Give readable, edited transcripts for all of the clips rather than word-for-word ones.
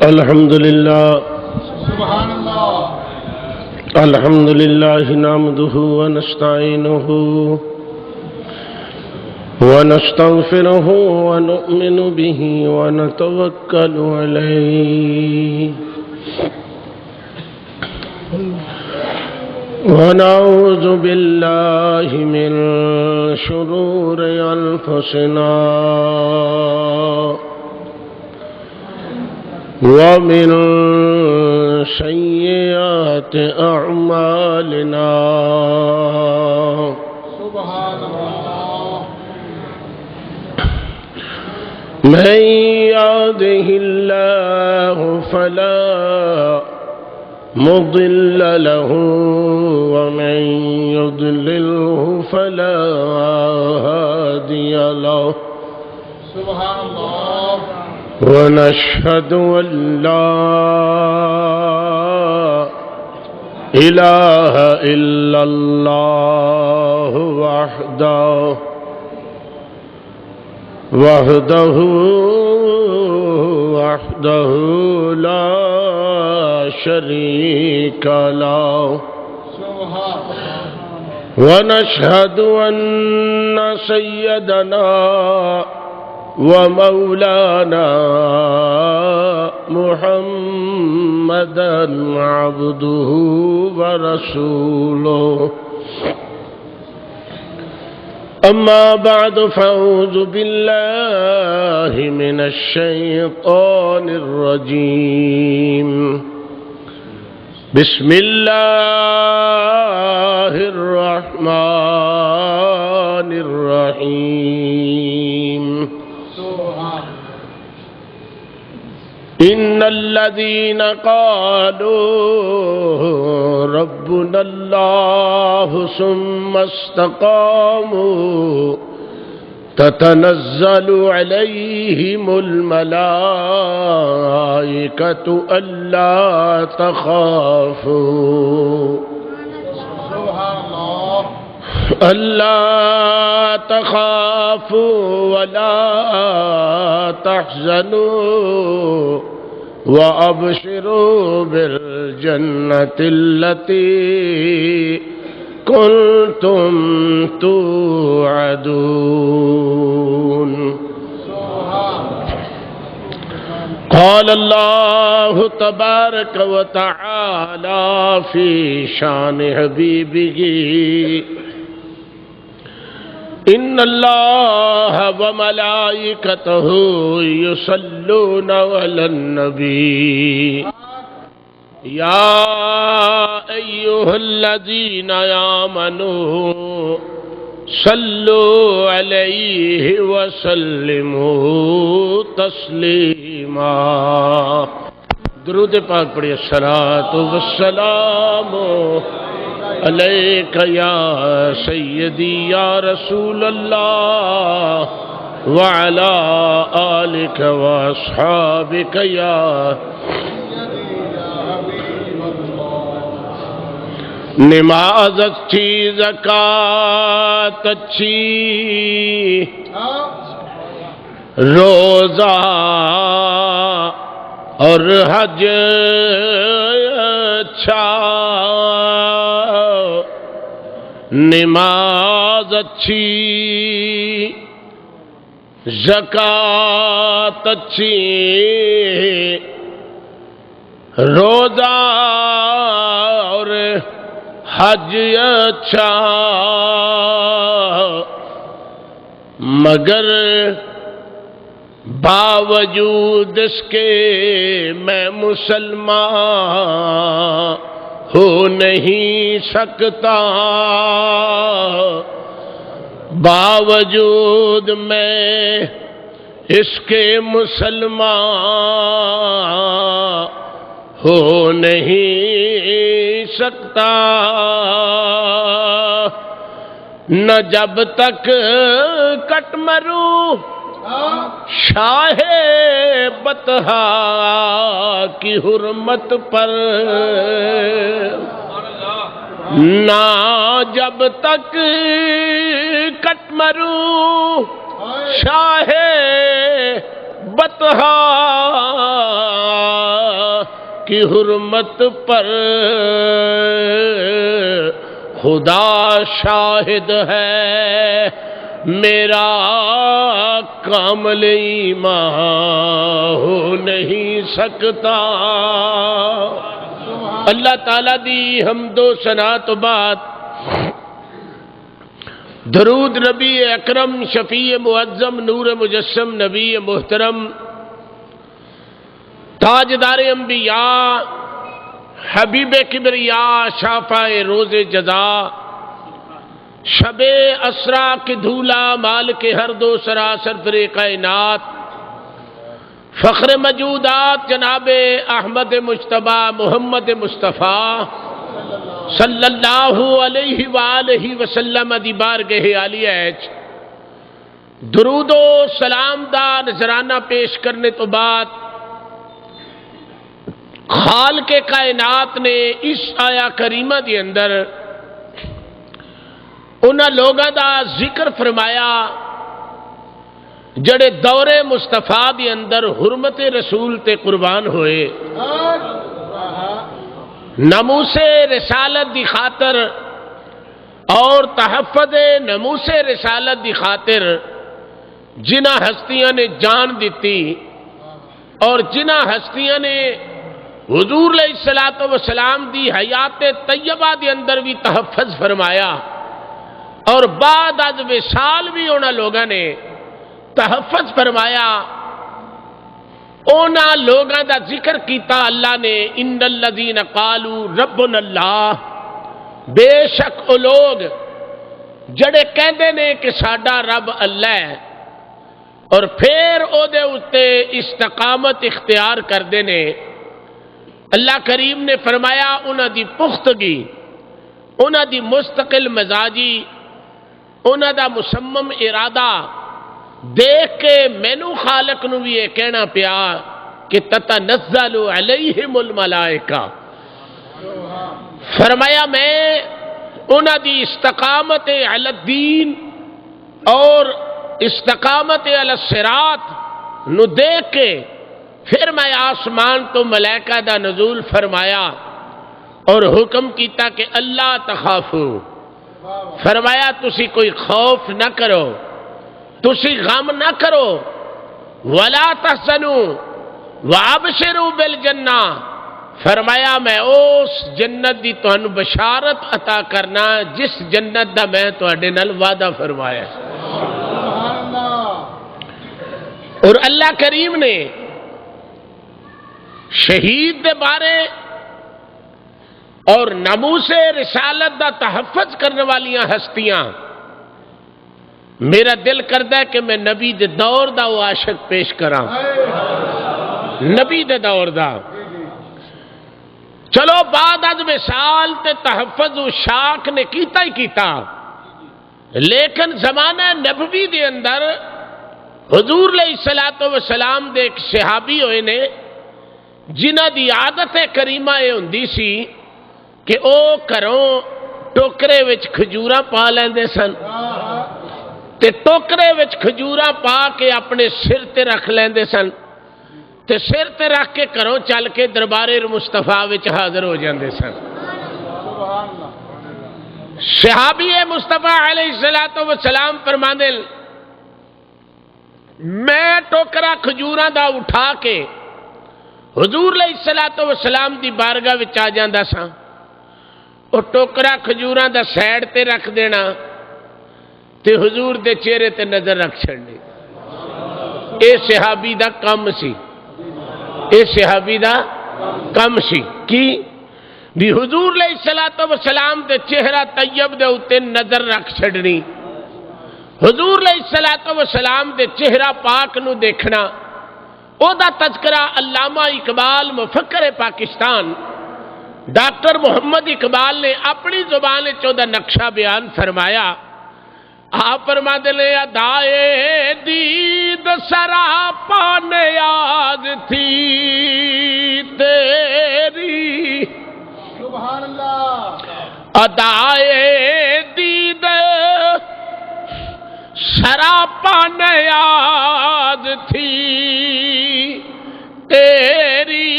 الحمد لله سبحان الله. الحمد لله نحمده ونستعينه ونستغفره ونؤمن به ونتوكل عليه ونعوذ بالله من شرور أنفسنا ومن سيئات أعمالنا. سبحان الله. من يهده الله فلا مضل له ومن يضلله فلا هادي له. سبحان الله. ونشهد أن لا إله إلا الله وحده لا شريك له. سبحان الله. ونشهد أن سيدنا ومولانا محمدا عبده ورسوله. أما بعد فأعوذ بالله من الشيطان الرجيم. بسم الله الرحمن الرحيم. إن الذين قالوا ربنا الله ثم استقاموا تتنزل عليهم الملائكة ألا تخافوا ألا تخافوا ولا تحزنوا وأبشروا بالجنة التي كنتم توعدون. قال الله تبارك وتعالى في شان حبيبه: إن الله وملائكته يصلون على النبي يا أيها الذين آمنوا صلوا عليه وسلموا تسلیما. درود پاک پڑھیے. الصلاۃ والسلام علیک یا سیدی یا رسول اللہ وعلی آلک واصحابک یا. نماز اچھی، زکوٰۃ اچھی، روزہ اور حج اچھا. نماز اچھی، زکوٰۃ اچھی، روزہ اور حج اچھا، مگر باوجود اس کے میں مسلمان ہو نہیں سکتا. باوجود میں اس کے مسلمان ہو نہیں سکتا. نہ جب تک کٹ مروں شاہ بطحا کی حرمت پر، نہ جب تک کٹ مروں شاہ بطحا کی حرمت پر خدا شاہد ہے میرا کامل ایمان ہو نہیں سکتا۔ اللہ تعالیٰ دی حمد و ثنا تو بعد درود نبی اکرم شفیع معظم نور مجسم نبی محترم تاجدار انبیاء حبیب کبریا شافع روز جزا شب اسرا کی دھولا مال کے ہر دو سراسر پر کائنات فخر موجودات جناب احمد مجتبی محمد مصطفیٰ صلی اللہ علیہ وآلہ وسلم دی بارگاہ عالیہ وچ درود و سلام دا نذرانہ پیش کرنے تو بعد خالق کائنات نے اس آیا کریمہ دی اندر انہاں لوگاں دا ذکر فرمایا جڑے دور مصطفیٰ دی اندر حرمت رسول تے قربان ہوئے، ناموس رسالت دی خاطر اور تحفظ ناموس رسالت دی خاطر جنہ ہستیاں نے جان دیتی اور جنہ ہستیاں نے حضور علیہ السلام دی حیات طیبہ دی اندر بھی تحفظ فرمایا اور بعد از وصال بھی انہاں لوگاں نے تحفظ فرمایا، اونا لوگاں دا ذکر کیتا اللہ نے ان الذین قالوا ربنا اللہ، بے شک او لوگ جڑے کہندے نے کہ ساڈا رب اللہ ہے اور پھر او دے اتے استقامت اختیار کردے نے، اللہ کریم نے فرمایا انہاں دی پختگی، انہاں دی مستقل مزاجی، انہاں دا مصمم ارادہ دیکھ کے مینو خالق نو بھی یہ کہنا پیا کہ تتنزل علیہم الملائکہ، فرمایا میں انہاں دی استقامت علی الدین اور استقامت علی الصراط نو دیکھ کے پھر میں آسمان تو ملائکہ دا نزول فرمایا اور حکم کیتا کہ اللہ تخافو، فرمایا تسی کوئی خوف نہ کرو، تسی غم نہ کرو، ولا تحزنوا وابشروا بالجنہ، فرمایا میں اس جنت دی تانوں بشارت عطا کرنا جس جنت دا میں تواڈے نال وعدہ فرمایا۔ اور اللہ کریم نے شہید دے بارے اور ناموس رسالت دا تحفظ کرنے والیاں ہستیاں، میرا دل کردا ہے کہ میں نبی دے دور دا وہ عاشق پیش کراں، نبی دے دور دا۔ چلو بعد از وصال تے تحفظ و شاک نے کیتا ہی کیتا، لیکن زمانہ نبوی دے اندر حضور علیہ السلام دے ایک صحابی ہوئے نے جنہ دی عادت کریمہ یہ ہوندی سی کہ او گھروں ٹوکرے وچ کھجوراں پا لیندے سن تے ٹوکرے وچ کھجوراں پا کے اپنے سر تے رکھ لیندے سن تے سر تے رکھ کے گھروں چل کے دربار مصطفیٰ وچ حاضر ہو جاندے سن۔ صحابی مصطفیٰ علیہ السلام فرماندے میں ٹوکرا کھجوراں دا اٹھا کے حضور علیہ السلام دی بارگاہ وچ آ جاندا سا، او ٹوکرا کھجوراں دا سائیڈ تے رکھ دینا تے حضور دے چہرے تے نظر رکھ چھڑنی۔ اے صحابی دا کم سی، اے صحابی دا کم سی کی بھی حضور علیہ السلام دے چہرہ طیب دے اتے نظر رکھ چھڑنی، حضور علیہ السلام دے چہرہ پاک نو دیکھنا۔ او دا تذکرہ علامہ اقبال مفکر پاکستان ڈاکٹر محمد اقبال نے اپنی زبان چودہ نقشہ بیان فرمایا۔ آپ فرماتے ہیں ادائے دید سراپا نیاز تھی تیری، سبحان اللہ، ادائے دید سراپا نیاز تھی تیری،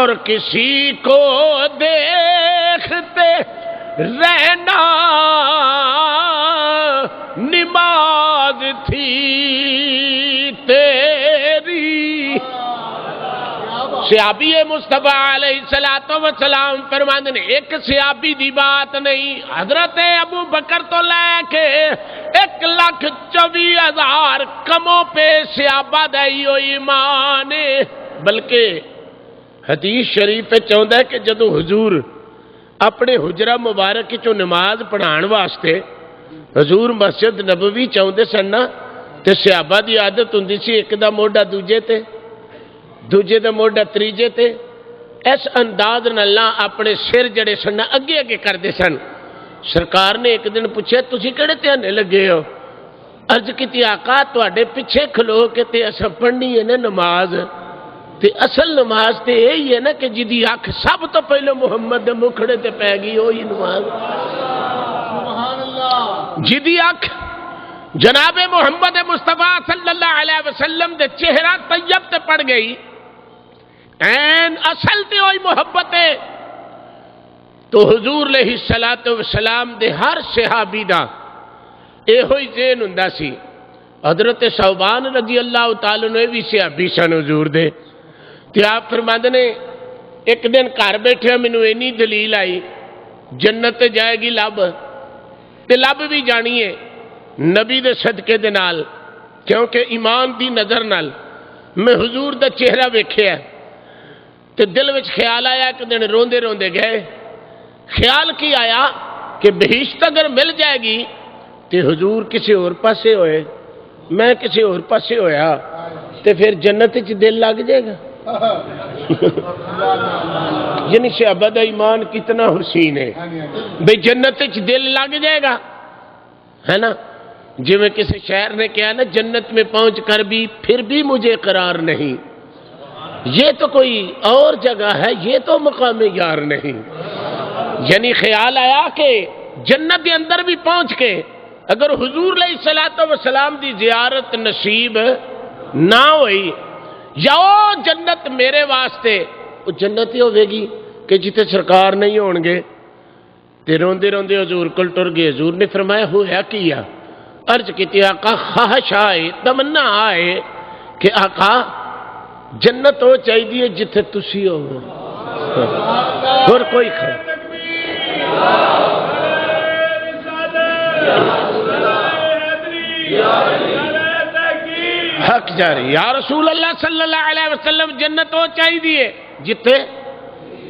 اور کسی کو دیکھتے رہنا نماز تھی تیری۔ صحابی مصطفیٰ علیہ السلام فرماندے نے ایک صحابی دی بات نہیں، حضرت ابو بکر تو لے کے 1,24,000 کموں پہ صحابہ دائی ہو ایمان، بلکہ حدیث شریف پہ چاہتا ہے کہ جدو حضور اپنے حجرہ مبارک چو نماز پڑھان واسطے حضور مسجد نبوی چاہتے سن تے صحابہ دی عادت ہوندی سی ایک دا موڈا دوجے تے، دوجے دا موڈا تریجے تے، اس انداز نال اپنے سر جڑے سن اگے اگے کردے سن۔ سرکار نے ایک دن پوچھے تسی کیڑے دھیانے لگے ہو؟ عرض کیتی آقا تواڈے پیچھے کھلو کے تے اساں پڑھنی ہے نا نماز، تے اصل نماز تے یہی ہے نا کہ جدی اکھ سب تو پہلے محمد دے مکھڑے تے پے گئی وہی نماز۔ سبحان اللہ۔ جدی اکھ جناب محمد مصطفیٰ صلی اللہ علیہ وسلم دے چہرہ طیب تے پڑ گئی، این اصل تے ہوئی محبت ہے، تو حضور علیہ السلام دے ہر صحابی دا اے ہوئی ذہن ہوندا سی۔ حضرت ثوبان رضی اللہ تعالیٰ نے بھی صحابی سن حضور دے، تے آپ فرماندے نے ایک دن گھر بیٹھے مینوں اینی دلیل آئی جنت جائے گی لب، تے لب بھی جانی ہے نبی دے صدقے دے نال، کیونکہ ایمان دی نظر نال میں حضور دا چہرہ ویکھیا تے دل وچ خیال آیا کہ دن روندے روندے گئے، خیال کی آیا کہ بہشت اگر مل جائے گی تے حضور کسی اور پاسے ہوئے میں کسی اور پاسے ہویا تے پھر جنت وچ دل لگ جائے گا۔ یعنی صحابہ دا ایمان کتنا حسین ہے بھئی جنت وچ دل لگ جائے گا، ہے نا؟ جو میں کسی شاعر نے کہا نا جنت میں پہنچ کر بھی پھر بھی مجھے قرار نہیں، یہ تو کوئی اور جگہ ہے، یہ تو مقام یار نہیں۔ یعنی خیال آیا کہ جنت کے اندر بھی پہنچ کے اگر حضور علیہ السلام دی زیارت نصیب نہ ہوئی یا وہ جنت میرے واسطے وہ جنت ہی ہوئے گی کہ جتے سرکار نہیں ہون گے، تے روندے روندے حضور کل ٹر گئے۔ حضور نے فرمایا ہویا کیا؟ عرض کیتی آقا خواہش آئے تمنا آئے کہ آقا جنت ہو چاہیے جتھے تسی ہو، اور کوئی خیر حق جاری یا رسول اللہ صلی اللہ علیہ وسلم جنت ہو چاہیے جتھے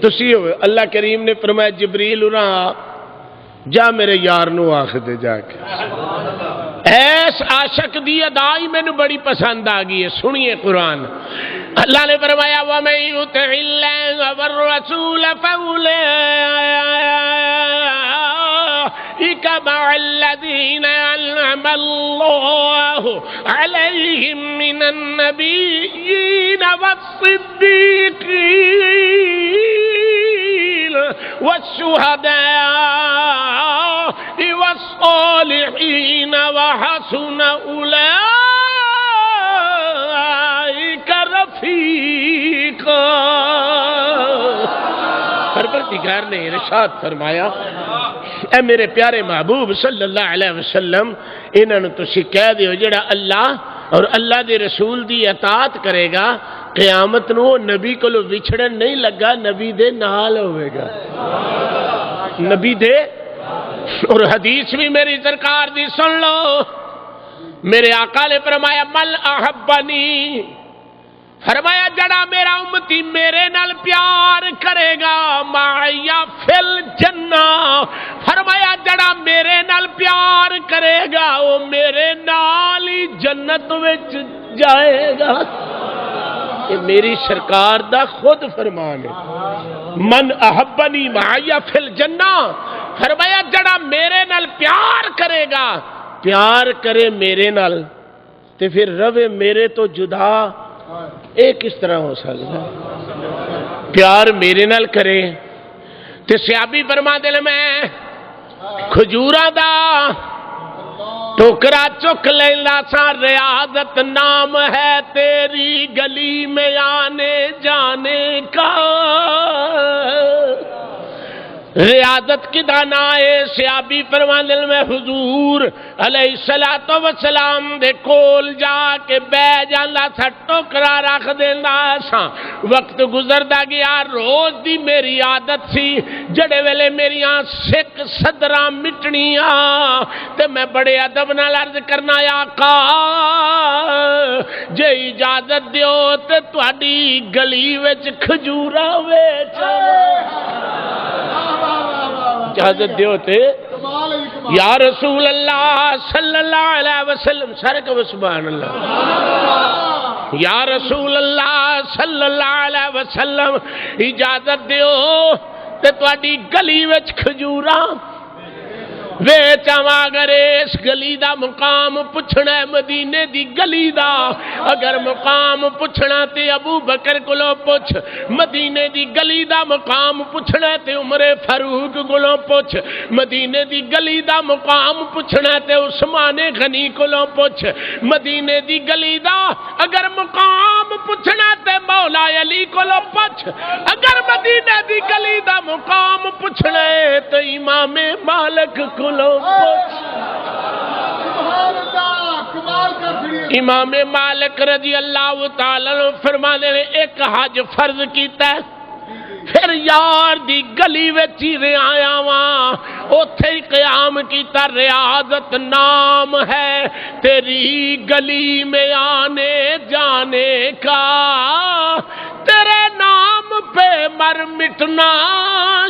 تسی ہوئے۔ اللہ کریم نے فرمایا جبریل اُرہاں جا میرے یار نو آخ دے جا کے، ایس عاشق دی ادائی میں نے بڑی پسند آگئی ہے، سنیے قرآن۔ اللہ نے فرمایا وَمَن يُطِعِ اللَّهَ وَالرَّسُولَ فَأُولَٰئِكَ مَعَ الَّذِينَ أَنْعَمَ اللَّهُ عَلَيْهِم مِّنَ النَّبِيِّينَ وَالصِّدِّيقِينَ وَالشُّهَدَاءِ وَالصَّالِحِينَ وَحَسُنَ أُولَٰئِكَ رَفِيقًا۔ پروردگار نے ارشاد فرمایا اے میرے پیارے محبوب صلی اللہ علیہ وسلم انہاں نوں تسی کہہ دیو جڑا اللہ اور اللہ دے رسول دی اطاعت کرے گا قیامت نو نبی کولو وچھڑن نہیں لگا، نبی دے نال ہوئے گا، نبی دے۔ اور حدیث بھی میری سرکار دی سن لو، میرے آقا نے فرمایا مل احبنی، فرمایا جڑا میرا امتی میرے نال پیار کرے گا معیا فی الجنہ، فرمایا جڑا میرے نال پیار کرے گا وہ میرے نال ہی جنت وچ جائے گا۔ یہ میری سرکار دا خود فرمان ہے، من احبنی معیا فی الجنہ، فرمایا جڑا میرے نال پیار کرے گا، پیار کرے میرے نال تے پھر روے میرے تو جدا، ایک اس طرح ہو سکتا پیار میرے نال کرے تے صحابی فرما دے میں کھجوراں دا ٹوکرا چک لینا سا ریاضت نام ہے تیری گلی میں آنے جانے کا ریاضت کی دانا سیابی فرمان دل میں حضور علیہ السلام دے کول جا کے بے جانا سا ٹوکرا رکھ دینا سا وقت گزردا گیا روز دی میری عادت سی جڑے ویلے میریاں سکھ صدراں مٹنیاں تے میں بڑے ادب نال عرض کرنا آقا جے اجازت دیو تے تہاڈی گلی وچ کھجورا ویچ اجازت دیو تے یا رسول اللہ صلی اللہ علیہ وسلم سارے کو سبحان اللہ یا رسول اللہ صلی اللہ علیہ وسلم اجازت دیو تے تہاڈی گلی وچ کھجوراں ویچ آواں اگر اس گلی دا مقام پوچھنا ہے مدینے دی گلی دا اگر مقام پوچھنا تے ابو بکر کولوں پوچھ مدینے دی گلی دا مقام پوچھنا تے عمر فاروق کولوں پوچھ مدینے دی گلی دا مقام پوچھنا تے عثمان غنی کولوں پوچھ مدینے دی گلی دا اگر مقام پوچھنا تے مولا علی کولوں پوچھ اگر مدینے دی گلی دا مقام پوچھنا ہے تے امام مالک امام مالک رضی اللہ تعالی عنہ فرماتے ہیں ایک حج فرض کیتا ہے پھر یار دی گلی وچ ہی آیا واں اوتھے ہی قیام کیتا ریاضت نام ہے تیری گلی میں آنے جانے کا تیرے نام پہ مر مٹنا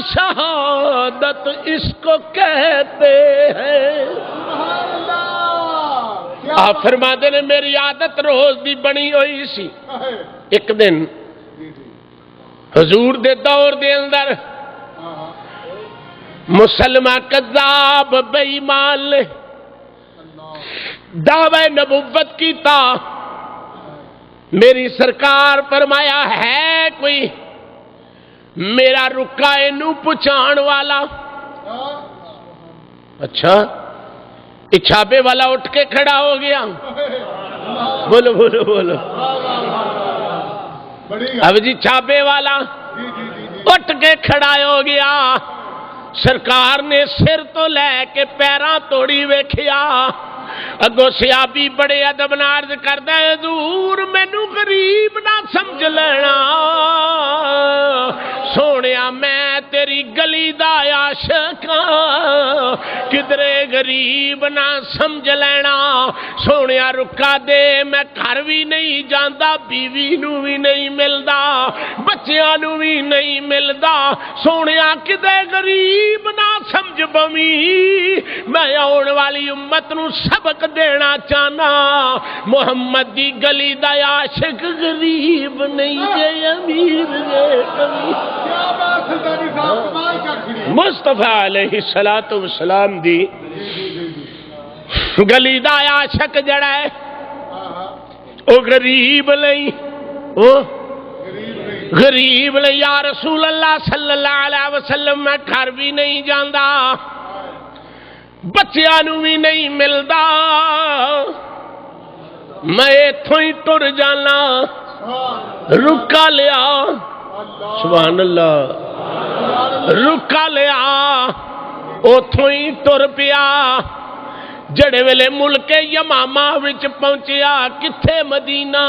شہادت اس کو کہتے ہیں آپ فرماتے ہیں میری عادت روز دی بنی ہوئی سی ایک دن حضور دے دور دے اندر مسلمہ کذاب بے ایمان نے دعوی نبوت کیتا میری سرکار فرمایا ہے کوئی میرا رکا اینو پہچان والا اچھا چھاپے والا اٹھ کے کھڑا ہو گیا بولو بولو بولو اب جی چھاپے والا اٹھ کے کھڑا ہو گیا سرکار نے سر تو لے کے پیراں توڑی ویکھیا اگو سیابی بڑے ادب نال عرض کردا ہے حضور مینوں غریب نہ سمجھ لینا سونیا میں تیری گلی دا عاشق کدرے غریب نہ سمجھ لینا سونیا رکا دے میں گھر بھی نہیں جاندا بیوی نو بھی نہیں ملدا بچیاں نو بھی نہیں ملدا سونیا کدے غریب نہ سمجھ بویں میں آن والی امت نو سبق دینا چاہنا محمد دی گلی دا عاشق غریب نہیں جے امیر جے مصطفیٰ علیہ السلام دی گلی دا عاشق جڑا ہے او غریب نہیں او غریب نہیں یا رسول اللہ صلی اللہ علیہ وسلم میں گھر بھی نہیں جاندا بچیاں نو بھی نہیں ملدا میں ایتھوں ہی ٹر جانا رکا لیا سبحان اللہ رکا لیا اوتھوں ہی ٹر پیا جڑے ویلے ملک یمامہ وچ پہنچیا کتھے مدینہ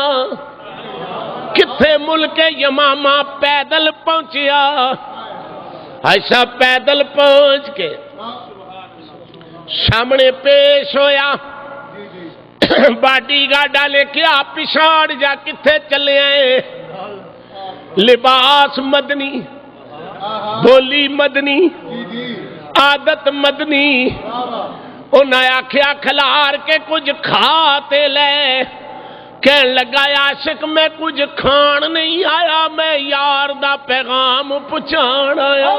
کتھے ملک یمامہ پیدل پہنچیا ایسا پیدل پہنچ کے سامنے پیش ہویا باڈی گارڈا نے کیا پچھاڑ جا کتھے چلے آئے لباس مدنی بولی مدنی عادت مدنی انہیں آکھیا کھلار کے کچھ کھاتے لے کہن لگا عاشق میں کچھ کھان نہیں آیا میں یار دا پیغام پہنچان آیا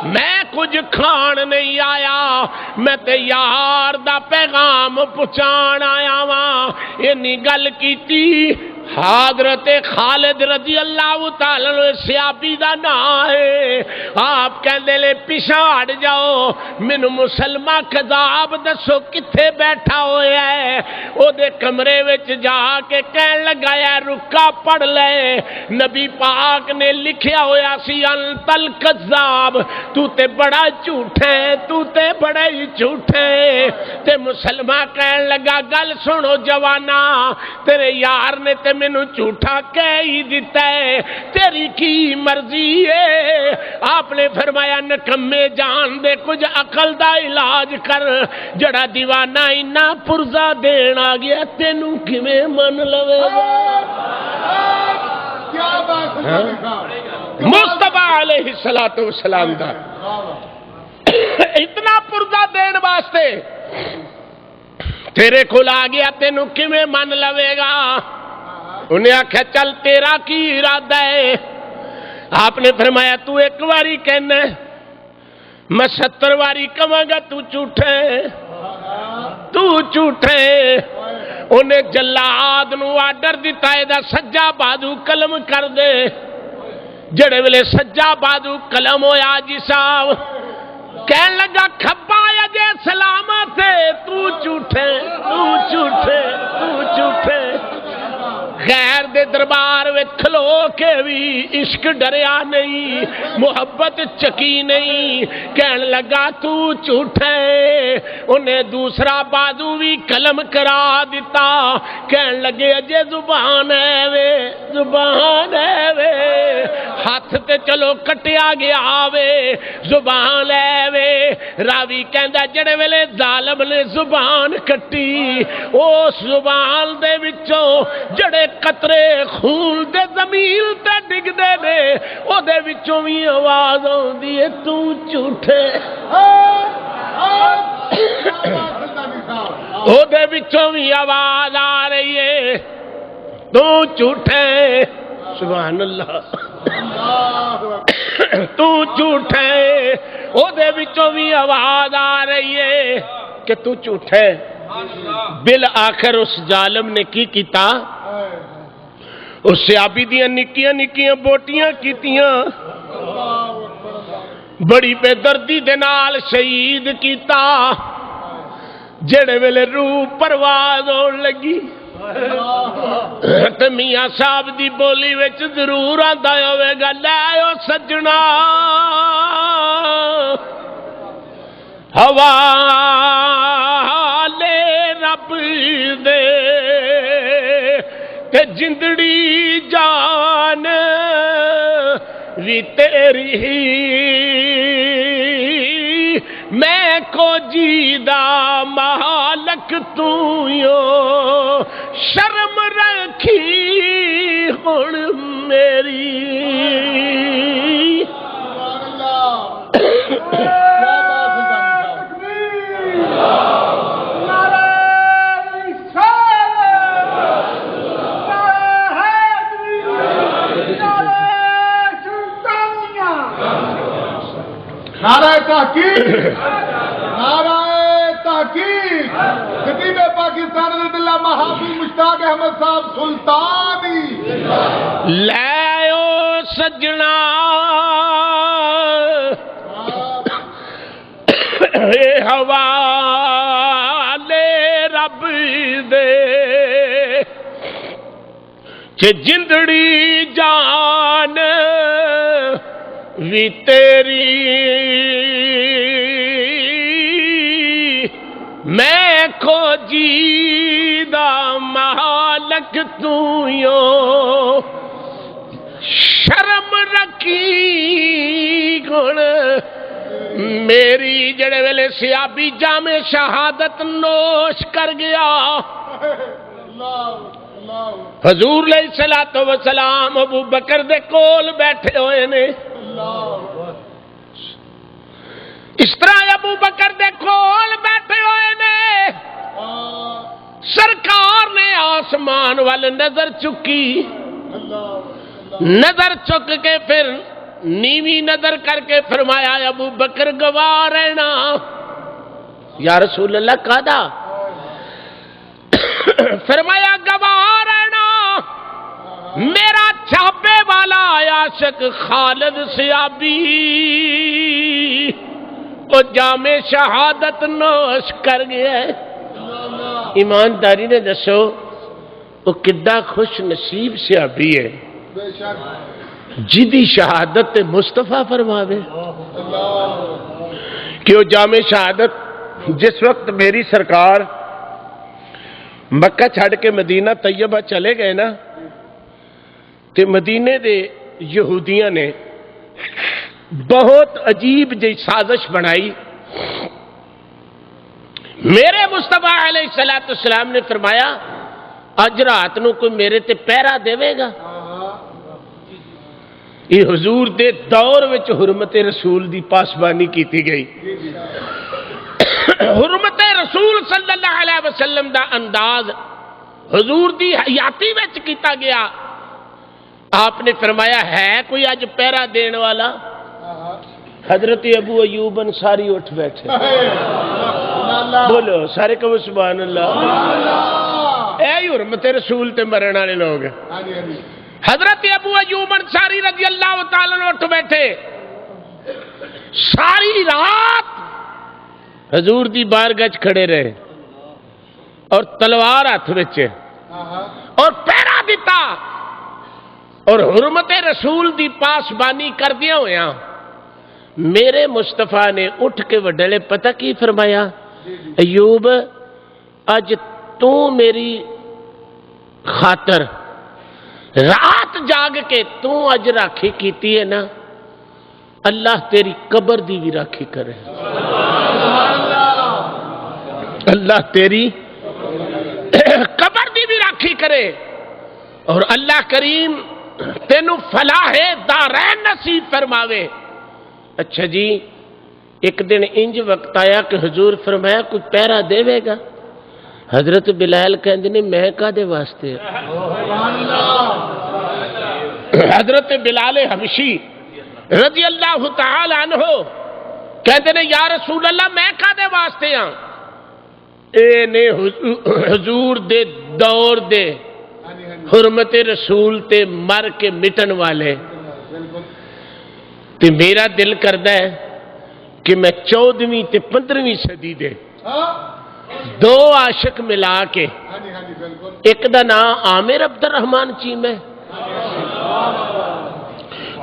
میں کچھ کھان نہیں آیا میں تے یار دا پیغام پہنچان آیا واں اینی گل کیتی حضرت خالد رضی اللہ تعالیٰ عنہ صحابی دا نام ہے. آپ کہندے لے پیچھے ہٹ جاؤ, مینوں مسلمہ کذاب دسو کتھے بیٹھا ہویا ہے. او دے کمرے وچ جا کے کہن لگا یا رکا پڑھ لے, نبی پاک نے لکھیا ہویا سی انت الکذاب, تو تے بڑا جھوٹا ہے, تو تے بڑا ہی جھوٹا ہے. تے مسلمہ کہن لگا گل سنو جوانا, تیرے یار نے تے مینوں جھوٹا کہہ ہی دیتا ہے, تیری کی مرضی ہے. آپ نے فرمایا نکمے جان دے کچھ عقل دا علاج کر, جڑا دیوانہ اینا پرزا دین آ گیا تینوں کیویں من لوے گا. کیا بات ہے مصطفیٰ علیہ الصلوۃ والسلام دا اتنا پرزا دین واسطے تیرے کول آ گیا تینوں کیویں من لوے گا. انہیں آکھیا چل تیرا کی ارادہ ہے. آپ نے فرمایا تو ایک واری کہنا میں 70 واری کہاں گا تو جھوٹا ہے, تو جھوٹا ہے. انہیں جلاد نو آرڈر دیتا ہے دا سجا بازو قلم کر دے. جڑے ویلے سجا بازو قلم ہویا جی صاحب کہن لگا کھبا اجے سلامت ہے, تو جھوٹے, تو جھوٹے, تو جھوٹے. غیر دے دربار وچ کھلو کے بھی عشق ڈریا نہیں, محبت چکی نہیں. کہن لگا تو جھوٹا ہے. انہیں دوسرا بازو بھی قلم کرا دیتا. کہن لگے اجے زبان ہے وے, زبان ہے وے, ہاتھ تے چلو کٹیا گیا وے, زبان ہے وے. راوی کہندا جڑے ویلے ظالم نے زبان کٹی, اس زبان دے وچوں جڑے قطرے خون دے زمین تے ڈگ دے نے, او دے وچوں بھی آواز آوندی ہے تو جھوٹے. او دے وچوں بھی آواز آ رہی ہے تو جھوٹے. سبحان اللہ, تو جھوٹا ہے. او دے وچوں بھی آواز آ رہی ہے کہ تو جھوٹا ہے. بالآخر اس ظالم نے کی کیتا, اس صحابی دیاں نکیاں نکیاں بوٹیاں کیتیاں, بڑی بے دردی دے نال شہید کیتا. جڑے ویلے روح پرواز ہون لگی تے میاں صاحب دی بولی وچ ضرور آندا ہوے گا لے او سجنا حوالے رب دے تے جندڑی جان وی تیری, میں کو جیدہ مالک تو یو, شرم رکھی ہن میری. نعرہ تحقیق, نعرہ تحقیق. خطیب پاکستان رضی اللہ محافظ مشتاق احمد صاحب سلطانی. لے او سجنا اے حوالے رب دے کہ جندڑی جان وی تیری, میں کو جیدہ مالک تو یو, شرم رکھی گن میری. جڑے ویلے صحابی جام شہادت نوش کر گیا, حضور علیہ الصلوۃ والسلام ابو بکر دے کول بیٹھے ہوئے نے. اس طرح ابو بکر دے کول بیٹھے ہوئے نے, سرکار نے آسمان وال نظر چکی, نظر چک کے پھر نیوی نظر کر کے فرمایا ابو بکر گواہ رہنا. یا رسول اللہ کہا, فرمایا گواہ رہنا میرا چھاپے والا عاشق خالد سیابی وہ جام شہادت نوش کر گیا ہے۔ ایمانداری نے دسو وہ کڈا خوش نصیب سیابی ہے بے شک جدی شہادت مصطفیٰ فرماوے کہ وہ جام شہادت جس وقت میری سرکار مکہ چھڑ کے مدینہ طیبہ چلے گئے نا تے مدینے دے یہودیاں نے بہت عجیب جی سازش بنائی۔ میرے مصطفیٰ علیہ السلام نے فرمایا اج رات نو کوئی میرے تے پہرا دے گا؟ یہ حضور دے دور وچ حرمت رسول دی پاسبانی کیتی گئی۔ حرمت رسول صلی اللہ علیہ وسلم دا انداز حضور دی حیاتی وچ کیتا گیا۔ آپ نے فرمایا ہے کوئی اج پہرا دین والا؟ حضرت ابو ایوب انصاری اٹھ بیٹھے، بولو سارے کہو سبحان اللہ۔ اے حرمت رسول تے مرن والے لوگ۔ حضرت ابو ایوب انصاری رضی اللہ تعالیٰ عنہ اٹھ بیٹھے، ساری رات حضور دی بارگاہ وچ کھڑے رہے اور تلوار ہاتھ وچ اور پہرا دیتا اور حرمت رسول دی پاسبانی کردیا ہویا میرے مصطفیٰ نے اٹھ کے وڈلے پتہ کی فرمایا، ایوب اج تو میری خاطر رات جاگ کے تو اج راکھی کیتی ہے نا، اللہ تیری قبر دی بھی راکھی کرے، اللہ تیری قبر دی بھی راکھی کرے، اور اللہ کریم تینو فلاح دارین نصیب فرماوے۔ اچھا جی ایک دن انج وقت آیا کہ حضور فرمایا کوئی پہرا دے گا؟ حضرت بلال کہندے نے میں کادے واسطے؟ حضرت بلال حبشی رضی اللہ تعالی عنہ کہندے نے یا رسول اللہ میں کادے واسطے ہاں؟ اے نے حضور دے دور دے حرمت رسول تے مر کے مٹن والے تے میرا دل کردا ہے کہ میں 14ویں تے 15ویں صدی دے دو عاشق ملا کے ایک دا نام عامر عبد الرحمن چیم ہے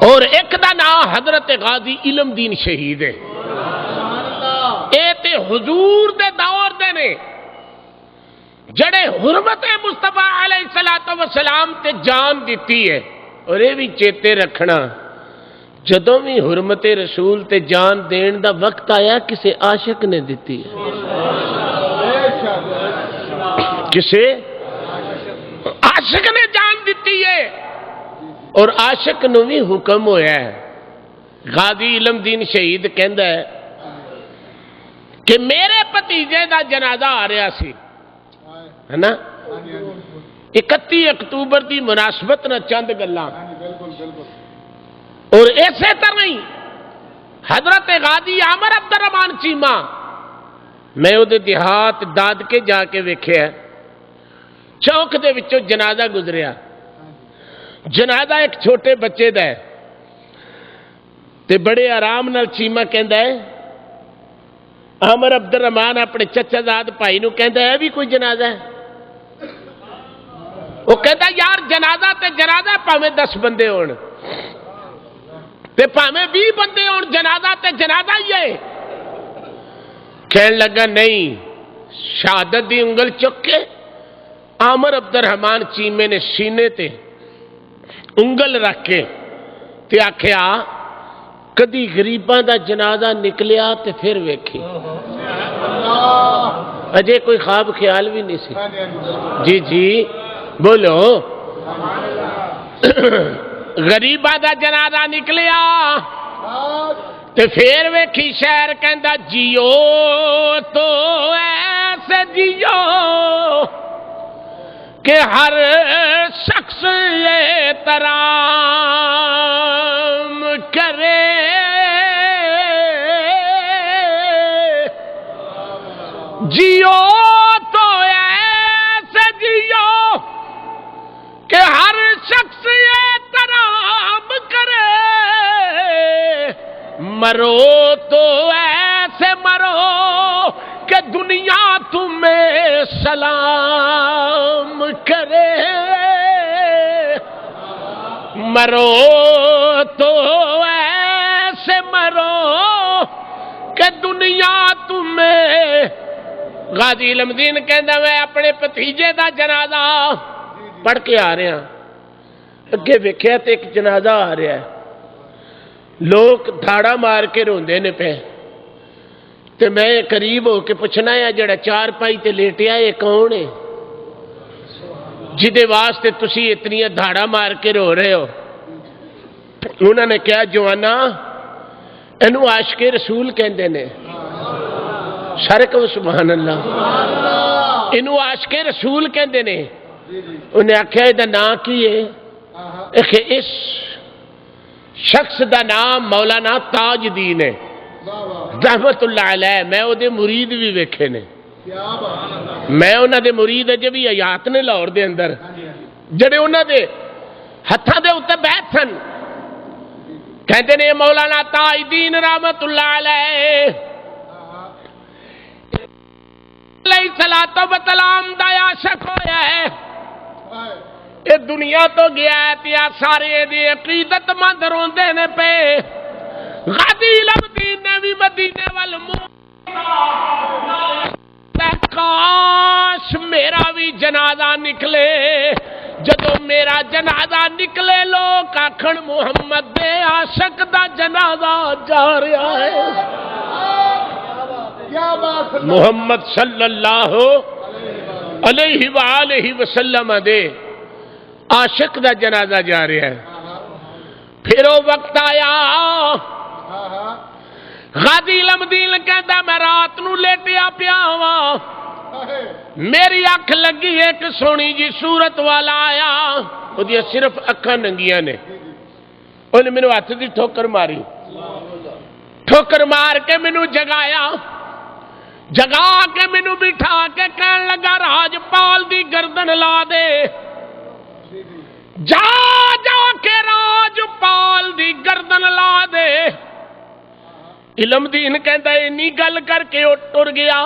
اور ایک دا نام حضرت غازی علم دین شہید ہے، اے تے حضور دے دور دے نے جڑے حرمت مصطفیٰ علیہ السلام تے جان دیتی ہے۔ اور یہ بھی چیتے رکھنا جدوں بھی حرمت رسول تے جان دین دا وقت آیا کسے عاشق نے دیتی ہے، کسے عاشق نے جان دیتی ہے، اور عاشق نو بھی حکم ہویا ہے۔ غازی علم دین شہید کہندا ہے کہ میرے بھتیجے دا جنازہ آ رہا سی ہے نا، 31 اکتوبر دی مناسبت نہ چند گلاں، اور اسی طرح ہی حضرت غازی عامر عبد الرحمن چیمہ میں وہ دیہات داد کے جا کے ویکھیا چوک دے وچوں جنازہ گزریا، جنازہ ایک چھوٹے بچے دا ہے تے بڑے آرام نال چیمہ کہندا ہے، عامر عبد الرحمن اپنے چچا زاد بھائی نو کہندا ہے بھی کوئی جنازہ ہے؟ وہ کہندا یار جنازہ تے جنازہ پاویں 10 بندے ہون تے پاویں 20 بندے ہون، جنازہ تے جنازہ ہی ہے۔ کہنے لگا نہیں، شہادت دی انگل چک کے عامر عبد الرحمن چیمے نے سینے تے انگل رکھ کے تے آکھیا کدی غریباں دا جنازہ نکلیا تے پھر ویکھی، اجے کوئی خواب خیال بھی نہیں سی۔ جی جی بولو، غریباں دا جنازہ نکلیا تے پھر ویکھی شہر کہندا جیو تو ایسے جیو کہ ہر شخص یہ ترام کرے، جیو تو ایسے جیو کہ ہر شخص مرو تو ایسے مرو کہ دنیا تمہیں سلام کرے، مرو تو ایسے مرو کہ دنیا تمہیں۔ غازی علم دین کہندا میں اپنے بھتیجے دا جنازہ پڑھ کے آ رہا، اگے ویکھیا تے ایک جنازہ آ رہا ہے، لوگ دھاڑا مار کے روندے نے پے، تے میں قریب ہو کے پوچھنا ہے جڑا چار پائی تے لیٹیا ہے کون ہے جدے واسطے تسی اتنی دھاڑا مار کے رو رہے ہو؟ انہوں نے کہا جوانا اینو عاشق رسول کہندے نے، سارے کو سبحان اللہ، اینو عاشق رسول کہندے نے۔ انہیں آکھیا دا نام کی ہے؟ اس شخص دا نام مولانا تاج دین ہے رحمت اللہ علیہ، میں او دے مرید بھی ویکھے نے، میں انہاں دے مرید اجے بھی حیات نے لاہور دے اندر، جڑے انہاں دے ہتھاں دے اوتے بیٹھ سن، کہتے نے مولانا تاج دین رحمت اللہ علیہ علیہ الصلوۃ والسلام دا عاشق ہویا ہے، اے دنیا تو گیا ہے تیا سارے دی عقیدت مند روندے نے پے۔ غازی علم دین نے بھی مدینے والمنہ کاش میرا بھی جنازہ نکلے، جدو میرا جنازہ نکلے لوگ آکھن محمد دے عاشق دا جنازہ جا رہا ہے، محمد صلی اللہ علیہ وآلہ وسلم دے عاشق دا جنازہ جا رہا ہے۔ پھر وہ وقت آیا غازی علم دین کہتا میں رات نو لیٹیا پیا ہوا، میری اکھ لگی ایک سونی جی صورت والا آیا، وہ دیا صرف اکھاں ننگیاں نے، انہیں میں ہاتھ دی ٹھوکر ماری، ٹھوکر مار کے میں جگایا، جگا کے میں بٹھا کے کہن لگا راج پال دی گردن لا دے، جا جا کے راج پال دی گردن لا دے۔ علم دین کہتا ہے انی گل کر کے وہ ٹر گیا۔